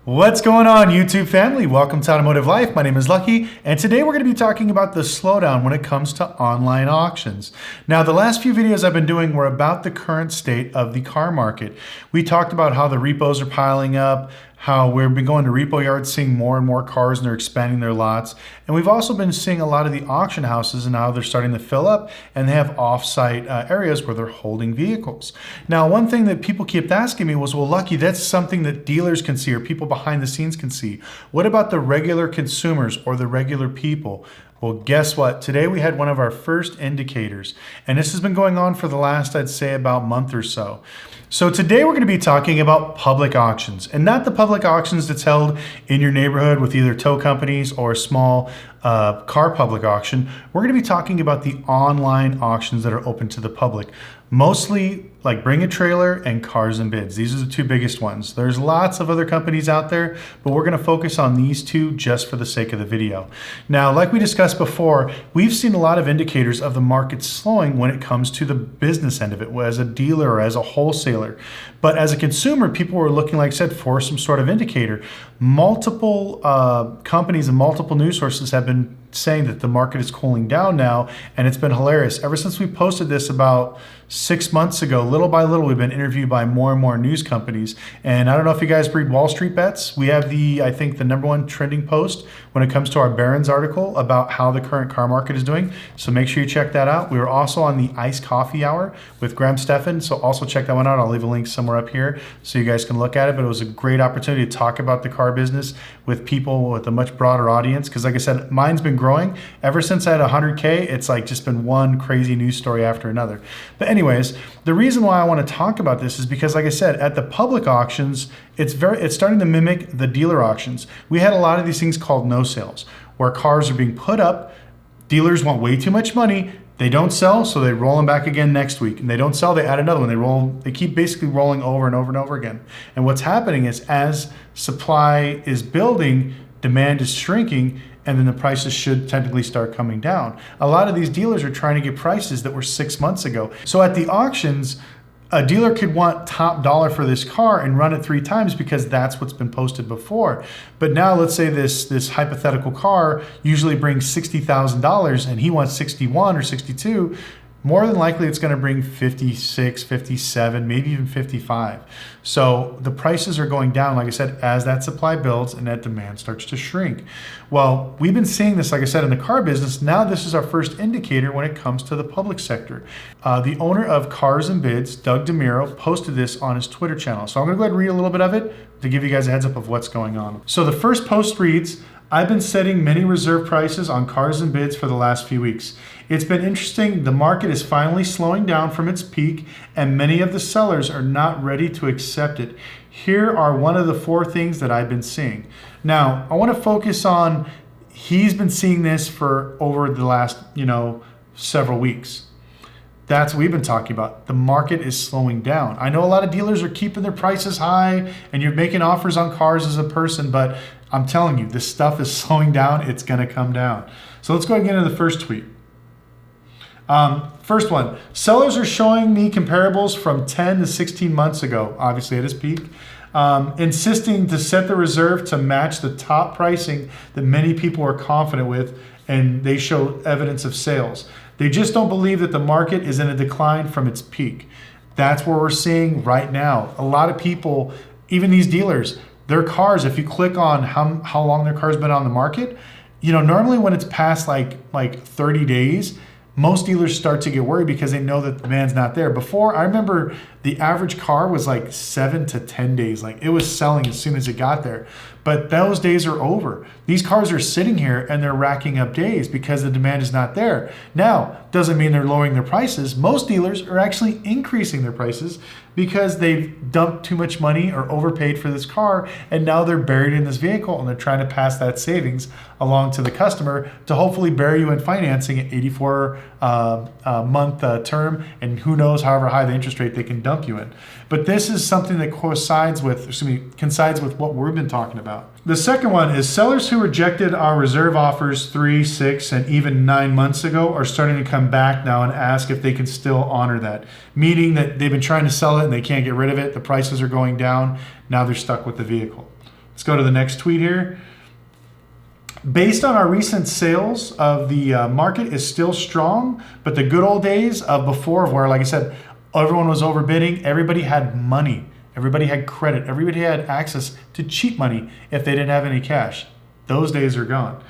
What's going on, YouTube family? Welcome to Automotive Life. My name is Lucky, and today we're going to be talking about the slowdown when it comes to online auctions. Now, the last few videos I've been doing were about the current state of the car market. We talked about how the repos are piling up, how we've been going to repo yards, seeing more and more cars, and they're expanding their lots. And we've also been seeing a lot of the auction houses and how they're starting to fill up, and they have off-site areas where they're holding vehicles. Now, one thing that people kept asking me was, well, Lucky, that's something that dealers can see or people behind the scenes can see. What about the regular consumers or the regular people? Well, guess what? Today we had one of our first indicators, and this has been going on for the last, I'd say, about month or so. So today we're going to be talking about public auctions, and not the public auctions that's held in your neighborhood with either tow companies or a small car public auction. We're going to be talking about the online auctions that are open to the public, mostly like Bring a Trailer and Cars and Bids. These are the two biggest ones. There's lots of other companies out there, but we're going to focus on these two just for the sake of the video. Now, like we discussed before, we've seen a lot of indicators of the market slowing when it comes to the business end of it, as a dealer or as a wholesaler. But as a consumer, people were looking, like I said, for some sort of indicator. Multiple companies and multiple news sources have been saying that the market is cooling down now, and it's been hilarious. Ever since we posted this about 6 months ago, little by little, we've been interviewed by more and more news companies. And I don't know if you guys read Wall Street Bets. We have I think the #1 trending post when it comes to our Barron's article about how the current car market is doing. So make sure you check that out. We were also on the Iced Coffee Hour with Graham Stephan. So also check that one out. I'll leave a link somewhere up here so you guys can look at it. But it was a great opportunity to talk about the car business with people with a much broader audience. Because like I said, mine's been growing. Ever since I had 100K, it's like just been one crazy news story after another. But anyways, the reason why I want to talk about this is because, like I said, at the public auctions, it's starting to mimic the dealer auctions. We had a lot of these things called no sales, where cars are being put up, dealers want way too much money, they don't sell, so they roll them back again next week. And they don't sell, they add another one. They keep basically rolling over and over and over again. And what's happening is as supply is building, demand is shrinking, and then the prices should technically start coming down. A lot of these dealers are trying to get prices that were 6 months ago. So at the auctions, a dealer could want top dollar for this car and run it 3 times because that's what's been posted before. But now let's say this hypothetical car usually brings $60,000 and he wants 61 or 62. More than likely it's going to bring 56, 57, maybe even 55. So the prices are going down, like I said, as that supply builds and that demand starts to shrink. Well, we've been seeing this, like I said, in the car business. Now this is our first indicator when it comes to the public sector. The owner of Cars and Bids, Doug Demuro, posted this on his Twitter channel. So I'm going to go ahead and read a little bit of it to give you guys a heads up of what's going on. So the first post reads, "I've been setting many reserve prices on Cars and Bids for the last few weeks. It's been interesting. The market is finally slowing down from its peak, and many of the sellers are not ready to accept it. Here are one of the 4 things that I've been seeing." Now, I want to focus on, he's been seeing this for over the last, several weeks. That's what we've been talking about. The market is slowing down. I know a lot of dealers are keeping their prices high and you're making offers on cars as a person, but I'm telling you, this stuff is slowing down. It's going to come down. So let's go ahead and get into the first tweet. First one, sellers are showing me comparables from 10 to 16 months ago, obviously at its peak, insisting to set the reserve to match the top pricing that many people are confident with, and they show evidence of sales. They just don't believe that the market is in a decline from its peak. That's what we're seeing right now. A lot of people, even these dealers, their cars, if you click on how long their car's been on the market, normally when it's past like 30 days, most dealers start to get worried because they know that the demand's not there. Before, I remember the average car was like 7 to 10 days. Like it was selling as soon as it got there. But those days are over. These cars are sitting here and they're racking up days because the demand is not there. Now, doesn't mean they're lowering their prices. Most dealers are actually increasing their prices because they've dumped too much money or overpaid for this car, and now they're buried in this vehicle and they're trying to pass that savings along to the customer to hopefully bury you in financing at 84 month term, and who knows, however high the interest rate they can dump you in. But this is something that coincides with what we've been talking about. The second one is sellers who rejected our reserve offers 3, 6, and even 9 months ago are starting to come back now and ask if they can still honor that. Meaning that they've been trying to sell it and they can't get rid of it. The prices are going down. Now they're stuck with the vehicle. Let's go to the next tweet here. Based on our recent sales of the market is still strong, but the good old days of before, where, like I said, everyone was overbidding, everybody had money, everybody had credit, everybody had access to cheap money if they didn't have any cash. Those days are gone.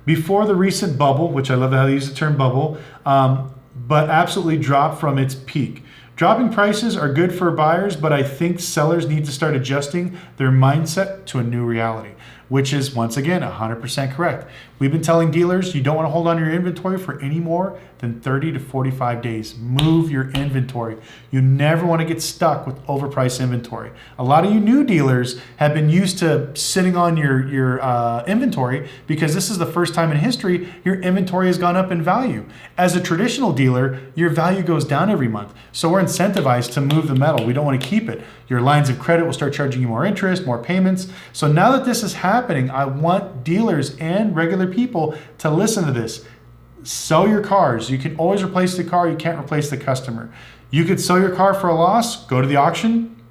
Before the recent bubble, which I love how they use the term bubble, but absolutely dropped from its peak. Dropping prices are good for buyers, but I think sellers need to start adjusting their mindset to a new reality, which is, once again, 100% correct. We've been telling dealers you don't want to hold on to your inventory for any more than 30 to 45 days. Move your inventory. You never want to get stuck with overpriced inventory. A lot of you new dealers have been used to sitting on your inventory because this is the first time in history your inventory has gone up in value. As a traditional dealer, your value goes down every month. So we're incentivized to move the metal. We don't want to keep it. Your lines of credit will start charging you more interest, more payments. So now that this is happening, I want dealers and regular people to listen to this. Sell your cars. You can always replace the car. You can't replace the customer. You could sell your car for a loss, go to the auction,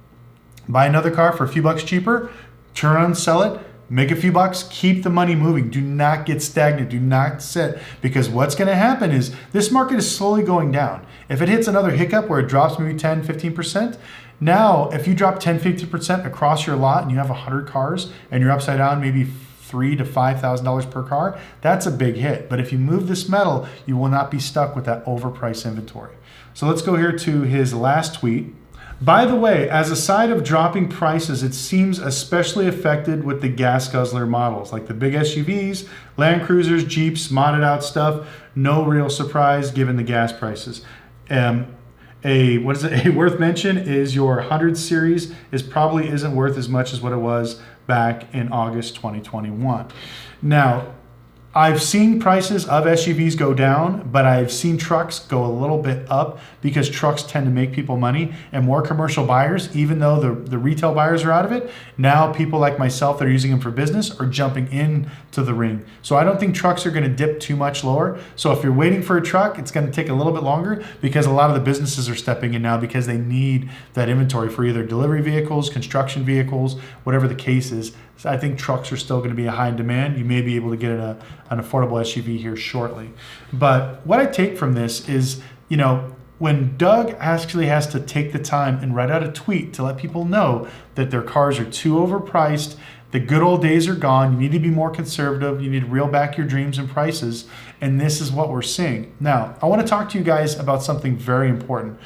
buy another car for a few bucks cheaper, turn around, sell it, make a few bucks, keep the money moving. Do not get stagnant. Do not sit, because what's going to happen is this market is slowly going down. If it hits another hiccup where it drops maybe 10, 15%, now if you drop 10, 50% across your lot and you have 100 cars and you're upside down maybe $3,000 to $5,000 per car, that's a big hit. But if you move this metal, you will not be stuck with that overpriced inventory. So let's go here to his last tweet. By the way, as a side of dropping prices, it seems especially affected with the gas guzzler models, like the big SUVs, Land Cruisers, Jeeps, modded out stuff. No real surprise given the gas prices. A worth mention is your 100 series probably isn't worth as much as what it was back in August 2021. Now, I've seen prices of SUVs go down, but I've seen trucks go a little bit up because trucks tend to make people money, and more commercial buyers, even though the retail buyers are out of it, now people like myself that are using them for business are jumping into the ring. So I don't think trucks are going to dip too much lower. So if you're waiting for a truck, it's going to take a little bit longer because a lot of the businesses are stepping in now because they need that inventory for either delivery vehicles, construction vehicles, whatever the case is. So I think trucks are still going to be a high in demand. You may be able to get an affordable SUV here shortly. But what I take from this is, when Doug actually has to take the time and write out a tweet to let people know that their cars are too overpriced, the good old days are gone, you need to be more conservative, you need to reel back your dreams and prices, and this is what we're seeing. Now, I want to talk to you guys about something very important.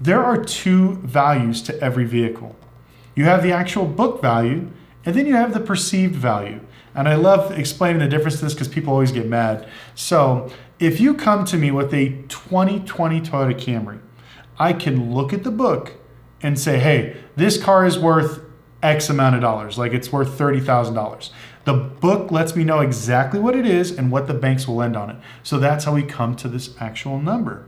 There are two values to every vehicle. You have the actual book value, and then you have the perceived value. And I love explaining the difference to this because people always get mad. So if you come to me with a 2020 Toyota Camry, I can look at the book and say, hey, this car is worth X amount of dollars, like it's worth $30,000. The book lets me know exactly what it is and what the banks will lend on it. So that's how we come to this actual number.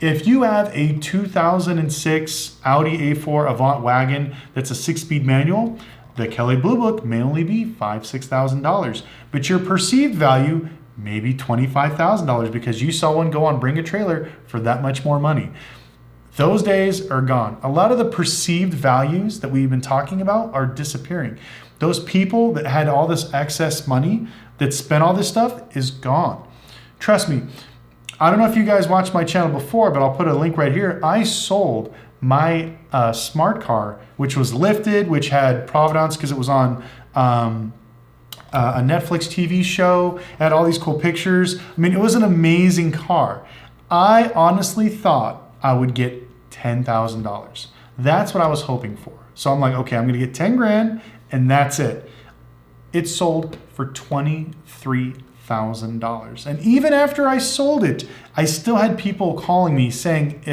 If you have a 2006 Audi A4 Avant wagon that's a 6-speed manual, the Kelley Blue Book may only be $5,000, $6,000, but your perceived value may be $25,000 because you saw one go on Bring a Trailer for that much more money. Those days are gone. A lot of the perceived values that we've been talking about are disappearing. Those people that had all this excess money that spent all this stuff is gone. Trust me, I don't know if you guys watched my channel before, but I'll put a link right here. I sold my smart car, which was lifted, which had provenance because it was on a Netflix TV show, had all these cool pictures. I mean, it was an amazing car. I honestly thought I would get $10,000. That's what I was hoping for. So I'm like, okay, I'm gonna get 10 grand and that's it. It sold for $23,000. And even after I sold it, I still had people calling me saying,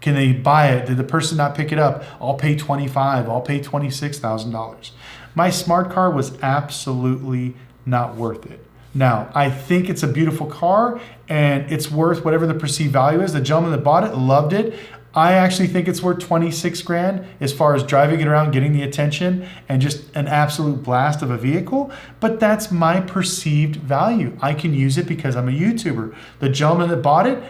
can they buy it? Did the person not pick it up? I'll pay $25,000, I'll pay $26,000. My smart car was absolutely not worth it. Now, I think it's a beautiful car and it's worth whatever the perceived value is. The gentleman that bought it loved it. I actually think it's worth 26 grand as far as driving it around, getting the attention, and just an absolute blast of a vehicle. But that's my perceived value. I can use it because I'm a YouTuber. The gentleman that bought it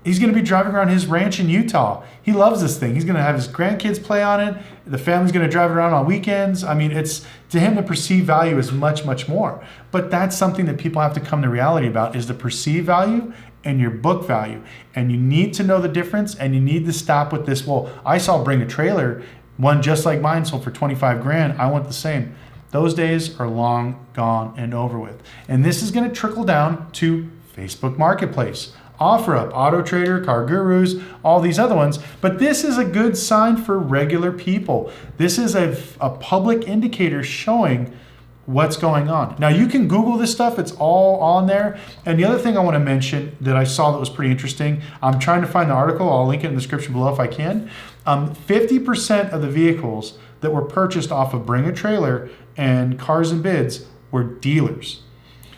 He's going to be driving around his ranch in Utah. He loves this thing. He's going to have his grandkids play on it. The family's going to drive it around on weekends. I mean, it's to him, the perceived value is much, much more. But that's something that people have to come to reality about, is the perceived value and your book value. And you need to know the difference, and you need to stop with this, well, I saw Bring a Trailer, one just like mine sold for 25 grand. I want the same. Those days are long gone and over with. And this is going to trickle down to Facebook Marketplace, OfferUp, Auto Trader, Car Gurus, all these other ones. But this is a good sign for regular people. This is a public indicator showing what's going on. Now you can Google this stuff, it's all on there. And the other thing I want to mention that I saw that was pretty interesting, I'm trying to find the article, I'll link it in the description below if I can. 50% of the vehicles that were purchased off of Bring a Trailer and Cars and Bids were dealers.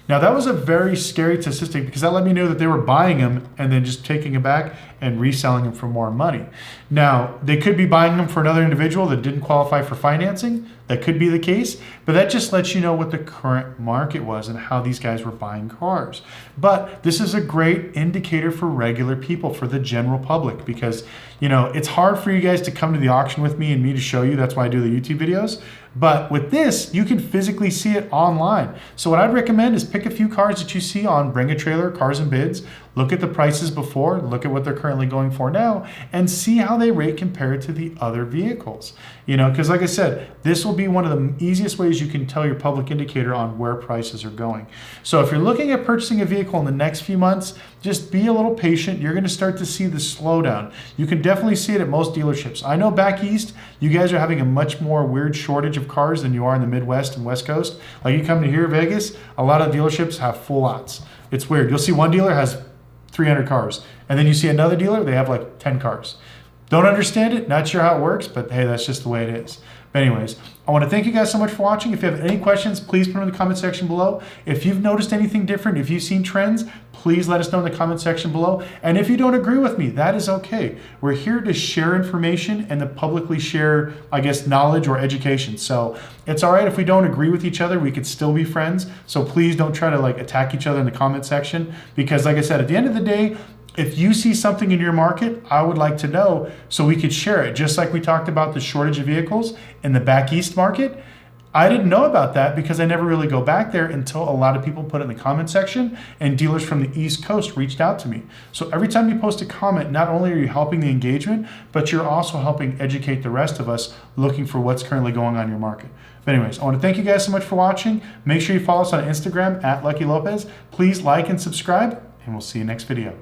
Now that was a very scary statistic, because that let me know that they were buying them and then just taking it back and reselling them for more money. Now, they could be buying them for another individual that didn't qualify for financing. That could be the case, but that just lets you know what the current market was and how these guys were buying cars. But this is a great indicator for regular people, for the general public, because it's hard for you guys to come to the auction with me and me to show you. That's why I do the YouTube videos. But with this, you can physically see it online. So what I'd recommend is pick a few cars that you see on Bring a Trailer, Cars and Bids, look at the prices before, look at what they're currently going for now, and see how they rate compared to the other vehicles. Because like I said, this will be one of the easiest ways you can tell your public indicator on where prices are going. So if you're looking at purchasing a vehicle in the next few months, just be a little patient. You're going to start to see the slowdown. You can definitely see it at most dealerships. I know back east, you guys are having a much more weird shortage of cars than you are in the Midwest and West Coast. Like you come to here, Vegas, a lot of dealerships have full lots. It's weird. You'll see one dealer has 300 cars, and then you see another dealer, they have like 10 cars. Don't understand it, not sure how it works, but hey, that's just the way it is. But anyways, I want to thank you guys so much for watching. If you have any questions, please put them in the comment section below. If you've noticed anything different, if you've seen trends, please let us know in the comment section below. And if you don't agree with me, that is okay. We're here to share information and to publicly share, knowledge or education. So it's all right if we don't agree with each other, we could still be friends. So please don't try to attack each other in the comment section, because like I said, at the end of the day, if you see something in your market, I would like to know so we could share it. Just like we talked about the shortage of vehicles in the back east market, I didn't know about that because I never really go back there until a lot of people put it in the comment section, and dealers from the East Coast reached out to me. So every time you post a comment, not only are you helping the engagement, but you're also helping educate the rest of us looking for what's currently going on in your market. But anyways, I want to thank you guys so much for watching. Make sure you follow us on Instagram @LuckyLopez. Please like and subscribe, and we'll see you next video.